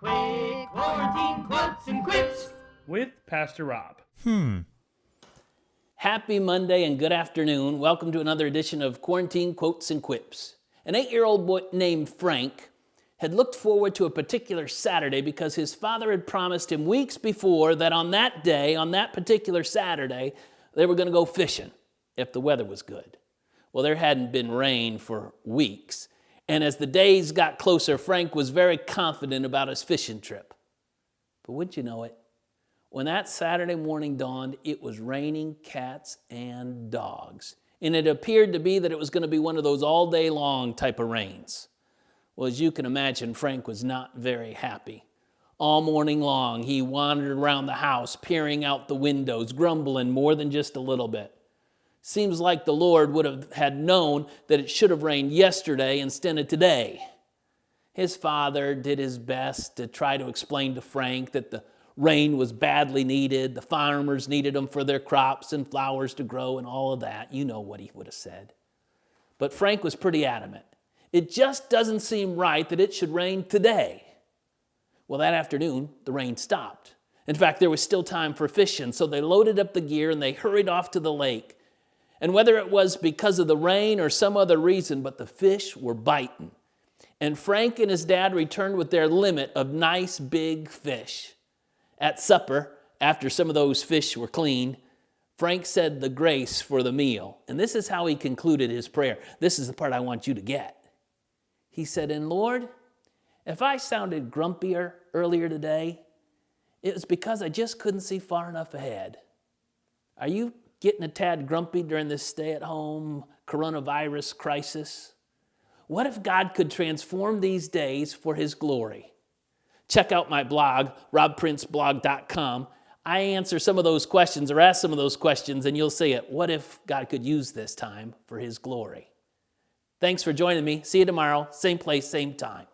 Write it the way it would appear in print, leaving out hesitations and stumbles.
Quick quarantine quotes and quips with Pastor Rob. Happy Monday and good afternoon. Welcome to another edition of Quarantine Quotes and Quips. An 8-year-old boy named Frank had looked forward to a particular Saturday because his father had promised him weeks before that on that day, on that particular Saturday, they were going to go fishing if the weather was good. Well, there hadn't been rain for weeks, and as the days got closer, Frank was very confident about his fishing trip. But wouldn't you know it? When that Saturday morning dawned, it was raining cats and dogs. And it appeared to be that it was going to be one of those all day long type of rains. Well, as you can imagine, Frank was not very happy. All morning long, he wandered around the house, peering out the windows, grumbling more than just a little bit. Seems like the Lord would have had known that it should have rained yesterday instead of today. His father did his best to try to explain to Frank that the rain was badly needed. The farmers needed them for their crops and flowers to grow and all of that. You know what he would have said. But Frank was pretty adamant. It just doesn't seem right that it should rain today. Well, that afternoon, the rain stopped. In fact, there was still time for fishing, so they loaded up the gear and they hurried off to the lake. And whether it was because of the rain or some other reason, but the fish were biting. And Frank and his dad returned with their limit of nice big fish. At supper, after some of those fish were cleaned, Frank said the grace for the meal. And this is how he concluded his prayer. This is the part I want you to get. He said, "And Lord, if I sounded grumpier earlier today, it was because I just couldn't see far enough ahead. Are you getting a tad grumpy during this stay-at-home coronavirus crisis? What if God could transform these days for His glory?" Check out my blog, robprinceblog.com. I answer some of those questions or ask some of those questions, and you'll see it. What if God could use this time for His glory? Thanks for joining me. See you tomorrow, same place, same time.